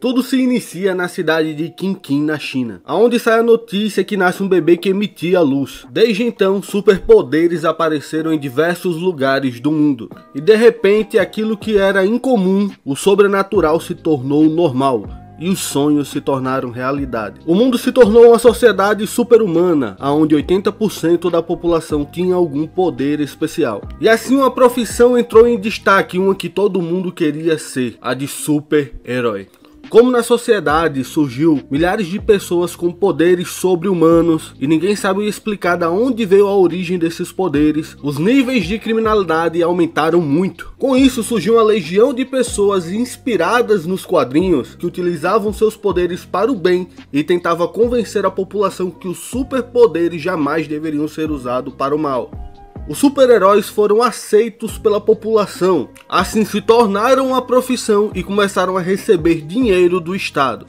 Tudo se inicia na cidade de Qinqin, na China, onde sai a notícia que nasce um bebê que emitia luz. Desde então, superpoderes apareceram em diversos lugares do mundo. E de repente, aquilo que era incomum, o sobrenatural se tornou normal. E os sonhos se tornaram realidade. O mundo se tornou uma sociedade super-humana, onde 80% da população tinha algum poder especial. E assim uma profissão entrou em destaque, uma que todo mundo queria ser, a de super-herói. Como na sociedade surgiu milhares de pessoas com poderes sobre-humanos e ninguém sabe explicar de onde veio a origem desses poderes, os níveis de criminalidade aumentaram muito. Com isso surgiu uma legião de pessoas inspiradas nos quadrinhos que utilizavam seus poderes para o bem e tentava convencer a população que os superpoderes jamais deveriam ser usados para o mal. Os super-heróis foram aceitos pela população, assim se tornaram uma profissão e começaram a receber dinheiro do Estado.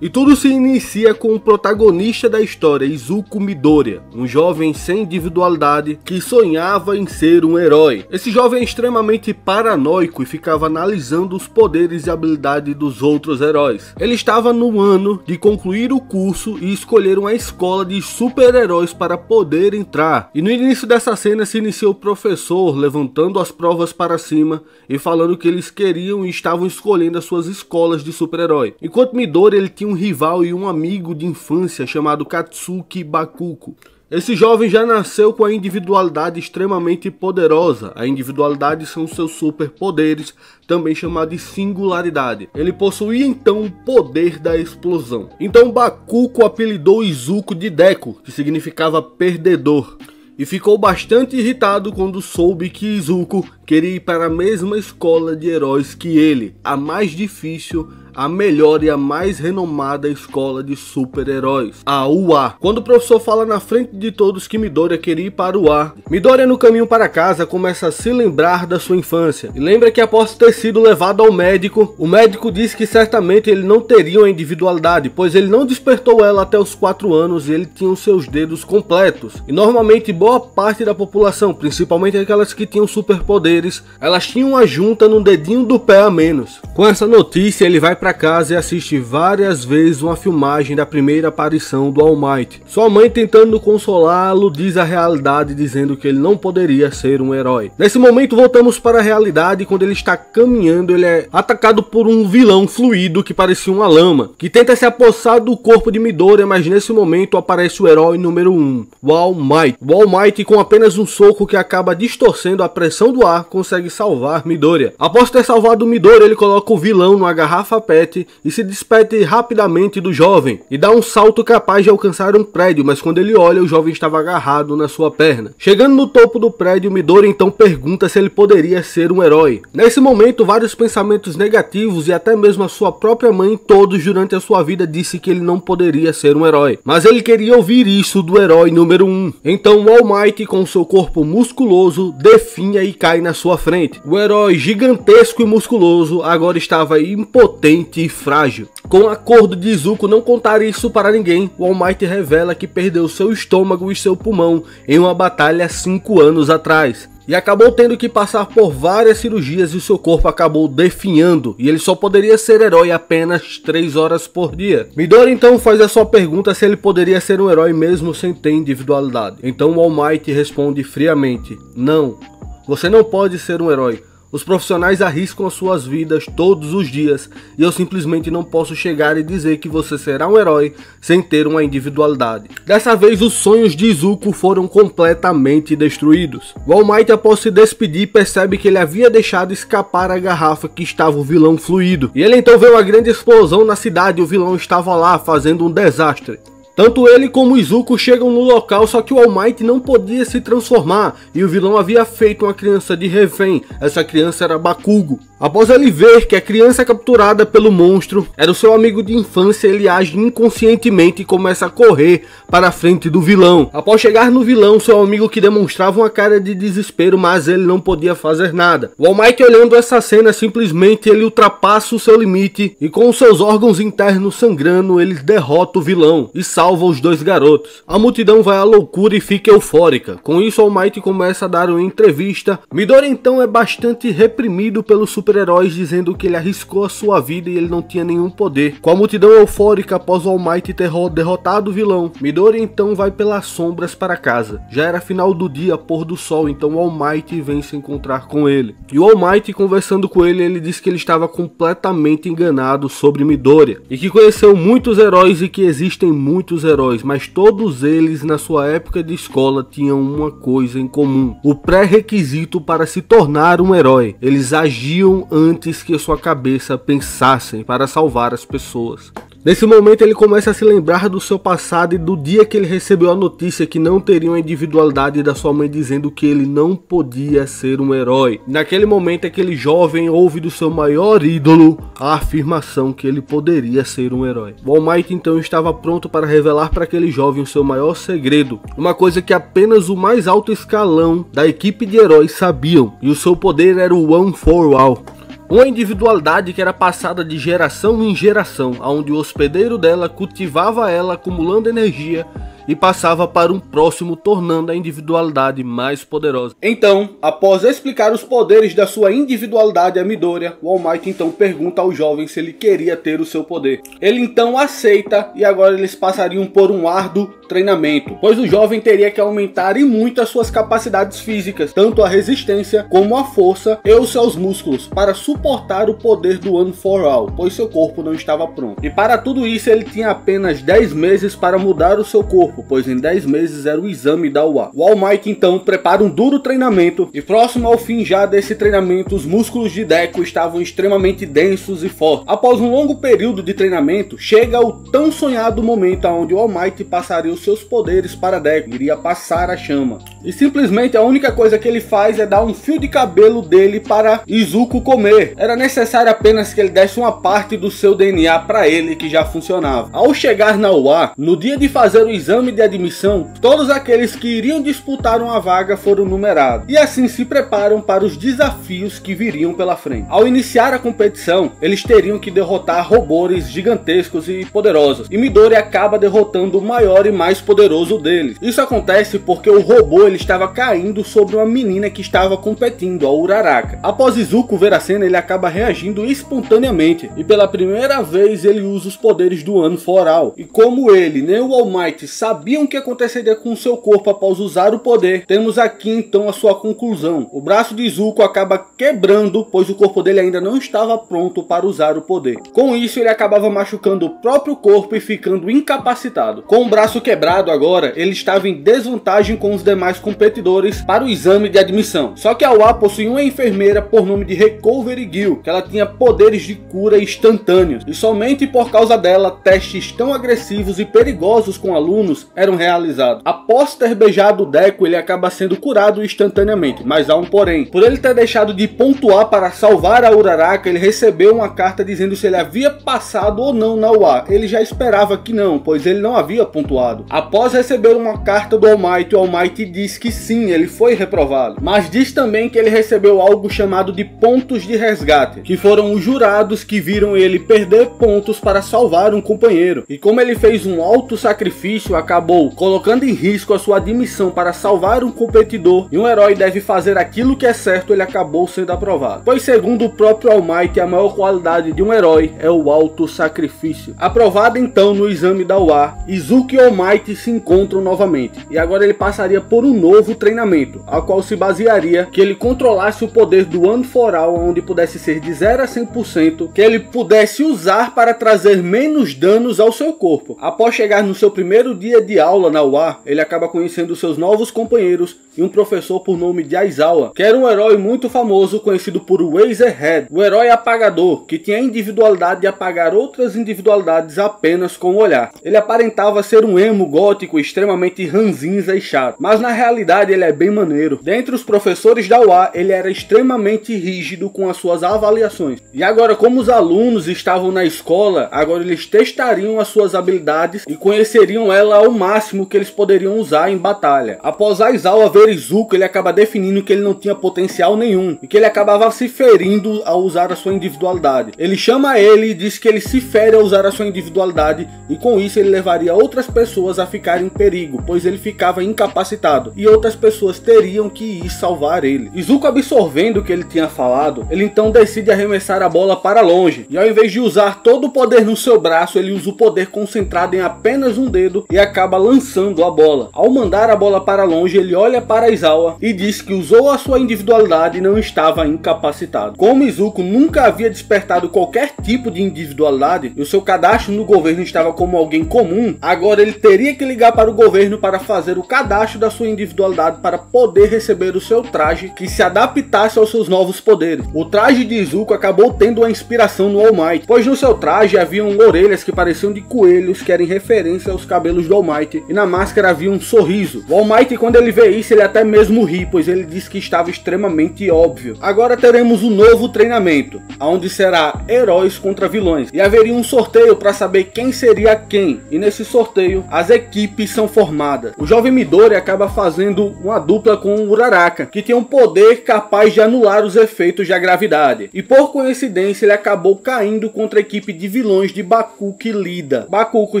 E tudo se inicia com o protagonista da história, Izuku Midoriya, um jovem sem individualidade que sonhava em ser um herói. Esse jovem é extremamente paranoico e ficava analisando os poderes e habilidades dos outros heróis. Ele estava no ano de concluir o curso e escolher uma escola de super-heróis para poder entrar. E no início dessa cena se inicia o professor levantando as provas para cima e falando que eles queriam e estavam escolhendo as suas escolas de super-herói. Enquanto Midoriya ele tinha um rival e um amigo de infância chamado Katsuki Bakugo. Esse jovem já nasceu com a individualidade extremamente poderosa. A individualidade são seus superpoderes, também chamado de singularidade. Ele possuía então o poder da explosão. Então Bakugo apelidou Izuku de Deku, que significava perdedor. E ficou bastante irritado quando soube que Izuku queria ir para a mesma escola de heróis que ele, a mais difícil, a melhor e a mais renomada escola de super-heróis, a UA. Quando o professor fala na frente de todos que Midoriya queria ir para o UA, Midoriya no caminho para casa começa a se lembrar da sua infância. E lembra que após ter sido levado ao médico, o médico disse que certamente ele não teria uma individualidade, pois ele não despertou ela até os 4 anos e ele tinha os seus dedos completos. E normalmente boa parte da população, principalmente aquelas que tinham superpoderes, elas tinham uma junta no dedinho do pé a menos. Com essa notícia ele vai para casa e assiste várias vezes uma filmagem da primeira aparição do All Might. Sua mãe, tentando consolá-lo, diz a realidade dizendo que ele não poderia ser um herói. Nesse momento voltamos para a realidade. Quando ele está caminhando, ele é atacado por um vilão fluido que parecia uma lama, que tenta se apossar do corpo de Midoriya, mas nesse momento aparece o herói número 1, o All Might. O All Might, com apenas um soco que acaba distorcendo a pressão do ar, consegue salvar Midoriya. Após ter salvado Midoriya, ele coloca o vilão numa garrafa PET e se despede rapidamente do jovem e dá um salto capaz de alcançar um prédio, mas quando ele olha, o jovem estava agarrado na sua perna. Chegando no topo do prédio, Midoriya então pergunta se ele poderia ser um herói. Nesse momento, vários pensamentos negativos e até mesmo a sua própria mãe, todos durante a sua vida, disse que ele não poderia ser um herói, mas ele queria ouvir isso do herói número 1. Então o All Might, com seu corpo musculoso, definha e cai na sua frente. O herói gigantesco e musculoso agora estava impotente e frágil. Com o acordo de Izuku não contar isso para ninguém, o All Might revela que perdeu seu estômago e seu pulmão em uma batalha 5 anos atrás. E acabou tendo que passar por várias cirurgias e seu corpo acabou definhando. E ele só poderia ser herói apenas 3 horas por dia. Midoriya então faz a sua pergunta se ele poderia ser um herói mesmo sem ter individualidade. Então o All Might responde friamente: não, você não pode ser um herói. Os profissionais arriscam as suas vidas todos os dias e eu simplesmente não posso chegar e dizer que você será um herói sem ter uma individualidade. Dessa vez os sonhos de Izuku foram completamente destruídos. O All Might, após se despedir, percebe que ele havia deixado escapar a garrafa que estava o vilão fluido. E ele então vê uma grande explosão na cidade e o vilão estava lá fazendo um desastre. Tanto ele como Izuku chegam no local, só que o All Might não podia se transformar e o vilão havia feito uma criança de refém. Essa criança era Bakugo. Após ele ver que a criança capturada pelo monstro era o seu amigo de infância, ele age inconscientemente e começa a correr para a frente do vilão. Após chegar no vilão, seu amigo, que demonstrava uma cara de desespero, mas ele não podia fazer nada. O All Might, olhando essa cena, simplesmente ele ultrapassa o seu limite e com seus órgãos internos sangrando, ele derrota o vilão e salva os dois garotos. A multidão vai à loucura e fica eufórica. Com isso, All Might começa a dar uma entrevista. Midoriya então é bastante reprimido pelo super super-heróis dizendo que ele arriscou a sua vida e ele não tinha nenhum poder. Com a multidão eufórica após o All Might ter derrotado o vilão, Midoriya então vai pelas sombras para casa. Já era final do dia, pôr do sol, então o All Might vem se encontrar com ele. E o All Might, conversando com ele, ele disse que ele estava completamente enganado sobre Midoriya e que conheceu muitos heróis e que existem muitos heróis, mas todos eles na sua época de escola tinham uma coisa em comum: o pré-requisito para se tornar um herói. Eles agiam antes que sua cabeça pensassem para salvar as pessoas. Nesse momento ele começa a se lembrar do seu passado e do dia que ele recebeu a notícia que não teria uma individualidade da sua mãe dizendo que ele não podia ser um herói. Naquele momento aquele jovem ouve do seu maior ídolo a afirmação que ele poderia ser um herói. O All Might então estava pronto para revelar para aquele jovem o seu maior segredo, uma coisa que apenas o mais alto escalão da equipe de heróis sabiam, e o seu poder era o One for All. Uma individualidade que era passada de geração em geração, onde o hospedeiro dela cultivava ela acumulando energia e passava para um próximo, tornando a individualidade mais poderosa. Então, após explicar os poderes da sua individualidade a Midoriya, o All Might então pergunta ao jovem se ele queria ter o seu poder. Ele então aceita e agora eles passariam por um árduo treinamento, pois o jovem teria que aumentar e muito as suas capacidades físicas, tanto a resistência como a força e os seus músculos, para suportar o poder do One for All, pois seu corpo não estava pronto. E para tudo isso ele tinha apenas 10 meses para mudar o seu corpo, pois em 10 meses era o exame da UA. O All Might então prepara um duro treinamento e próximo ao fim já desse treinamento os músculos de Deku estavam extremamente densos e fortes. Após um longo período de treinamento, chega o tão sonhado momento onde o All Might passaria os seus poderes para Deku, iria passar a chama. E simplesmente a única coisa que ele faz é dar um fio de cabelo dele para Izuku comer. Era necessário apenas que ele desse uma parte do seu DNA para ele, que já funcionava. Ao chegar na UA, no dia de fazer o exame de admissão, todos aqueles que iriam disputar uma vaga foram numerados e assim se preparam para os desafios que viriam pela frente. Ao iniciar a competição, eles teriam que derrotar robôs gigantescos e poderosos, e Midoriya acaba derrotando o maior e mais poderoso deles. Isso acontece porque o robô ele estava caindo sobre uma menina que estava competindo, a Uraraka. Após Izuku ver a cena, ele acaba reagindo espontaneamente e pela primeira vez ele usa os poderes do One for All. E como ele nem o All Might sabiam o que aconteceria com seu corpo após usar o poder, temos aqui então a sua conclusão. O braço de Izuku acaba quebrando, pois o corpo dele ainda não estava pronto para usar o poder. Com isso ele acabava machucando o próprio corpo e ficando incapacitado. Com o braço quebrado agora, ele estava em desvantagem com os demais competidores para o exame de admissão. Só que a UA possuía uma enfermeira por nome de Recovery Gil, que ela tinha poderes de cura instantâneos, e somente por causa dela testes tão agressivos e perigosos com alunos eram realizados. Após ter beijado o Deku, ele acaba sendo curado instantaneamente, mas há um porém. Por ele ter deixado de pontuar para salvar a Uraraka, ele recebeu uma carta dizendo se ele havia passado ou não na UA. Ele já esperava que não, pois ele não havia pontuado. Após receber uma carta do All Might, o All Might diz que sim, ele foi reprovado, mas diz também que ele recebeu algo chamado de pontos de resgate, que foram os jurados que viram ele perder pontos para salvar um companheiro, e como ele fez um alto sacrifício, acabou colocando em risco a sua admissão para salvar um competidor, e um herói deve fazer aquilo que é certo, ele acabou sendo aprovado, pois segundo o próprio All Might, a maior qualidade de um herói é o alto sacrifício. Aprovado então no exame da UA, Izuku e All Might se encontram novamente, e agora ele passaria por um novo treinamento, ao qual se basearia que ele controlasse o poder do One for All, onde pudesse ser de 0 a 100%, que ele pudesse usar para trazer menos danos ao seu corpo. Após chegar no seu primeiro dia de aula na UA, ele acaba conhecendo seus novos companheiros e um professor por nome de Aizawa, que era um herói muito famoso conhecido por Razorhead, o herói apagador, que tinha a individualidade de apagar outras individualidades apenas com o olhar. Ele aparentava ser um emo gótico extremamente ranzinza e chato, mas na realidade ele é bem maneiro. Dentre os professores da UA, ele era extremamente rígido com as suas avaliações. E agora, como os alunos estavam na escola, agora eles testariam as suas habilidades e conheceriam ela o máximo que eles poderiam usar em batalha. Após Aizawa ver Izuku, ele acaba definindo que ele não tinha potencial nenhum e que ele acabava se ferindo ao usar a sua individualidade. Ele chama ele e diz que ele se fere ao usar a sua individualidade e com isso ele levaria outras pessoas a ficarem em perigo, pois ele ficava incapacitado e outras pessoas teriam que ir salvar ele. Izuku, absorvendo o que ele tinha falado, ele então decide arremessar a bola para longe e ao invés de usar todo o poder no seu braço, ele usa o poder concentrado em apenas um dedo e acaba lançando a bola. Ao mandar a bola para longe, ele olha para Aizawa e diz que usou a sua individualidade e não estava incapacitado. Como Izuku nunca havia despertado qualquer tipo de individualidade e o seu cadastro no governo estava como alguém comum, agora ele teria que ligar para o governo para fazer o cadastro da sua individualidade para poder receber o seu traje que se adaptasse aos seus novos poderes. O traje de Izuku acabou tendo uma inspiração no All Might, pois no seu traje haviam orelhas que pareciam de coelhos, que eram referência aos cabelos do All Might, e na máscara havia um sorriso. O All Might, quando ele vê isso, ele até mesmo ri, pois ele disse que estava extremamente óbvio. Agora teremos um novo treinamento, onde será heróis contra vilões, e haveria um sorteio para saber quem seria quem, e nesse sorteio as equipes são formadas. O jovem Midori acaba fazendo uma dupla com o Uraraka, que tem um poder capaz de anular os efeitos da gravidade, e por coincidência ele acabou caindo contra a equipe de vilões de Bakugo e Lida. Bakugo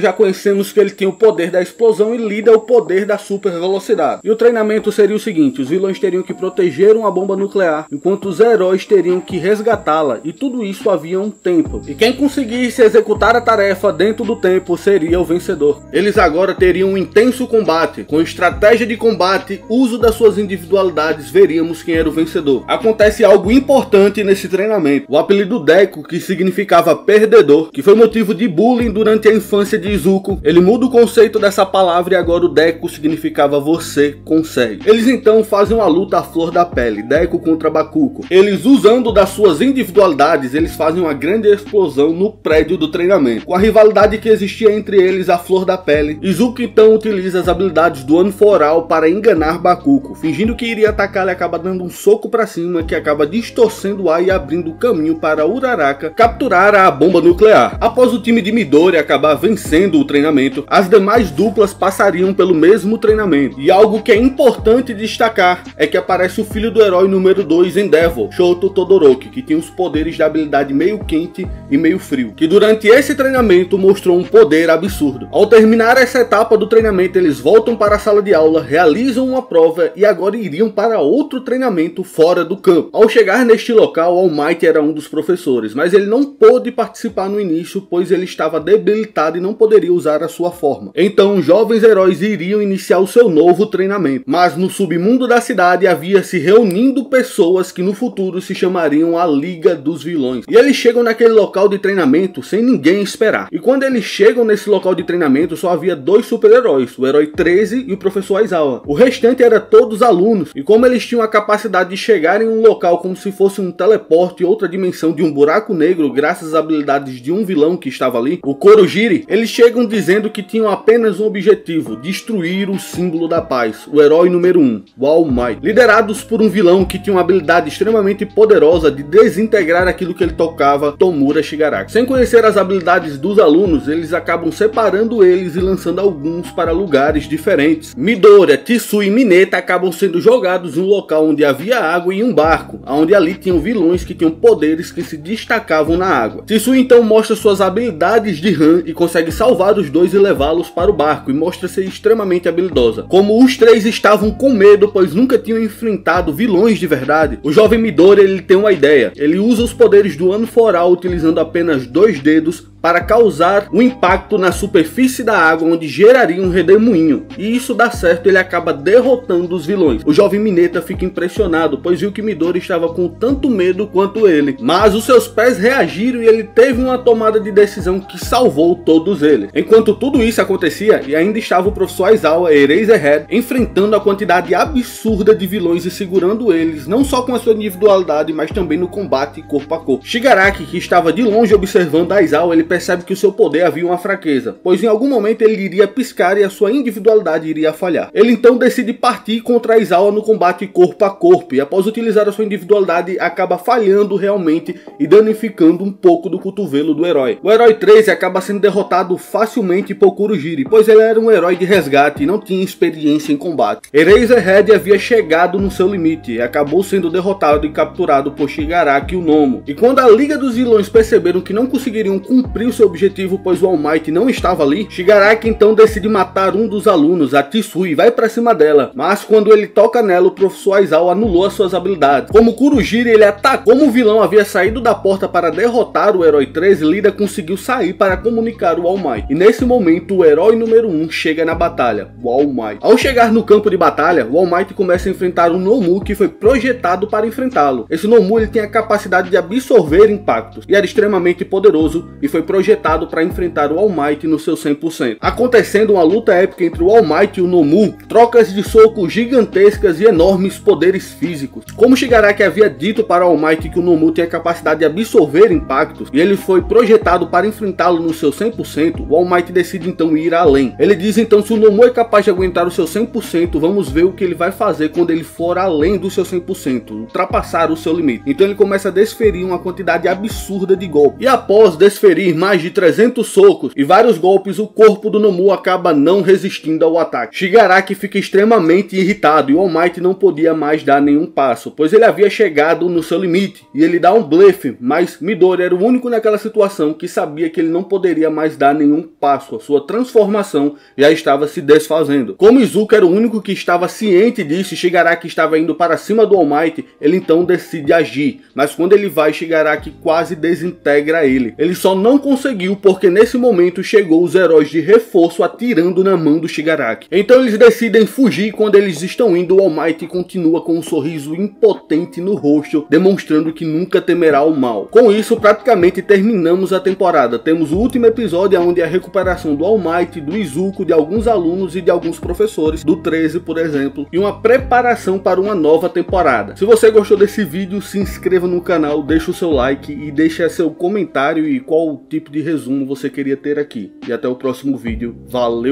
já conhecemos que ele tem o poder da explosão e Lida o poder da super velocidade. E o treinamento seria o seguinte: os vilões teriam que proteger uma bomba nuclear, enquanto os heróis teriam que resgatá-la, e tudo isso havia um tempo. E quem conseguisse executar a tarefa dentro do tempo seria o vencedor. Eles agora teriam um intenso combate. Com estratégia de combate, uso das suas individualidades, veríamos quem era o vencedor. Acontece algo importante nesse treinamento. O apelido Deku, que significava perdedor, que foi motivo de bullying durante a infância de Izuku, ele muda o conceito dessa palavra e agora o Deku significava você consegue. Eles então fazem uma luta à flor da pele, Deku contra Bakugo. Eles, usando das suas individualidades, eles fazem uma grande explosão no prédio do treinamento. Com a rivalidade que existia entre eles à flor da pele, Izuku então utiliza as habilidades do One for All para enganar Bakugo. Fingindo que iria atacar, ele acaba dando um soco para cima que acaba distorcendo o ar e abrindo o caminho para Uraraka capturar a bomba nuclear. Após o time de Midori acabar vencendo o treinamento, as demais duplas passariam pelo mesmo treinamento. E algo que é importante destacar é que aparece o filho do herói número 2 Endeavor, Shoto Todoroki, que tem os poderes da habilidade meio quente e meio frio, que durante esse treinamento mostrou um poder absurdo. Ao terminar essa etapa do treinamento, eles voltam para a sala de aula, realizam uma prova e agora iriam para outro treinamento fora do campo. Ao chegar neste local, All Might era um dos professores, mas ele não pôde participar no início, pois ele estava debilitado e não poderia usar a sua forma. Então os jovens heróis iriam iniciar o seu novo treinamento, mas no submundo da cidade havia se reunindo pessoas que no futuro se chamariam a Liga dos Vilões. E eles chegam naquele local de treinamento sem ninguém esperar. E quando eles chegam nesse local de treinamento, só havia dois super-heróis, o Herói 13 e o Professor Aizawa. O restante era todos alunos, e como eles tinham a capacidade de chegar em um local como se fosse um teleporte, outra dimensão de um buraco negro, graças às habilidades de um vilão que estava ali, o Korojiri, eles chegam dizendo que tinham apenas um objetivo: destruir o símbolo da paz, o herói número 1, o All Might. Liderados por um vilão que tinha uma habilidade extremamente poderosa de desintegrar aquilo que ele tocava, Tomura Shigaraki. Sem conhecer as habilidades dos alunos, eles acabam separando eles e lançando alguns para lugares diferentes. Midoriya, Tissue e Mineta acabam sendo jogados em um local onde havia água e um barco, onde ali tinham vilões que tinham poderes que se destacavam na água. Tissue então mostra suas habilidades de Han e consegue salvar os dois e levá-los para o barco, e mostra ser extremamente habilidosa. Como os três estavam com medo, pois nunca tinham enfrentado vilões de verdade, o jovem Midoriya ele tem uma ideia. Ele usa os poderes do One for All utilizando apenas 2 dedos para causar um impacto na superfície da água, onde geraria um redemoinho, e isso dá certo, ele acaba derrotando os vilões. O jovem Mineta fica impressionado, pois viu que Midori estava com tanto medo quanto ele, mas os seus pés reagiram e ele teve uma tomada de decisão que salvou todos eles. Enquanto tudo isso acontecia, e ainda estava o professor Aizawa, Eraserhead, enfrentando a quantidade absurda de vilões e segurando eles, não só com a sua individualidade, mas também no combate corpo a corpo. Shigaraki, que estava de longe observando Aizawa, ele percebe que o seu poder havia uma fraqueza, pois em algum momento ele iria piscar e a sua individualidade iria falhar. Ele então decide partir contra Aizawa no combate corpo a corpo, e após utilizar a sua individualidade acaba falhando realmente e danificando um pouco do cotovelo do herói. O herói 13 acaba sendo derrotado facilmente por Kurogiri, pois ele era um herói de resgate e não tinha experiência em combate. Eraserhead havia chegado no seu limite e acabou sendo derrotado e capturado por Shigaraki e o Nomu. E quando a Liga dos Vilões perceberam que não conseguiriam cumprir o seu objetivo, pois o All Might não estava ali, Shigaraki então decide matar um dos alunos, a Tsui, e vai pra cima dela. Mas quando ele toca nela, o professor Aizawa anulou as suas habilidades. Como Kurogiri ele atacou, como o vilão havia saído da porta para derrotar o herói 13, Lida conseguiu sair para comunicar o All Might. E nesse momento o herói número 1 chega na batalha, o All Might. Ao chegar no campo de batalha, o All Might começa a enfrentar um Nomu que foi projetado para enfrentá-lo. Esse Nomu ele tem a capacidade de absorver impactos e era extremamente poderoso e foi projetado para enfrentar o All Might no seu 100%. Acontecendo uma luta épica entre o All Might e o Nomu, trocas de socos gigantescas e enormes poderes físicos. Como Shigaraki havia dito para o All Might que o Nomu tem a capacidade de absorver impactos e ele foi projetado para enfrentá-lo no seu 100%, o All Might decide então ir além. Ele diz então: se o Nomu é capaz de aguentar o seu 100%, vamos ver o que ele vai fazer quando ele for além do seu 100%, ultrapassar o seu limite. Então ele começa a desferir uma quantidade absurda de golpes. E após desferir mais de 300 socos e vários golpes, o corpo do Nomu acaba não resistindo ao ataque. Shigaraki fica extremamente irritado e o All Might não podia mais dar nenhum passo, pois ele havia chegado no seu limite e ele dá um blefe, mas Midori era o único naquela situação que sabia que ele não poderia mais dar nenhum passo. A sua transformação já estava se desfazendo. Como Izuku era o único que estava ciente disso e Shigaraki estava indo para cima do All Might, ele então decide agir, mas quando ele vai, Shigaraki quase desintegra ele. Ele só não conseguiu porque nesse momento chegou os heróis de reforço atirando na mão do Shigaraki. Então eles decidem fugir e quando eles estão indo, o All Might continua com um sorriso impotente no rosto, demonstrando que nunca temerá o mal. Com isso, praticamente terminamos a temporada. Temos o último episódio onde a recuperação do All Might, do Izuku, de alguns alunos e de alguns professores, do 13 por exemplo, e uma preparação para uma nova temporada. Se você gostou desse vídeo, se inscreva no canal, deixa o seu like e deixa seu comentário e qual tipo de resumo você queria ter aqui. E até o próximo vídeo. Valeu!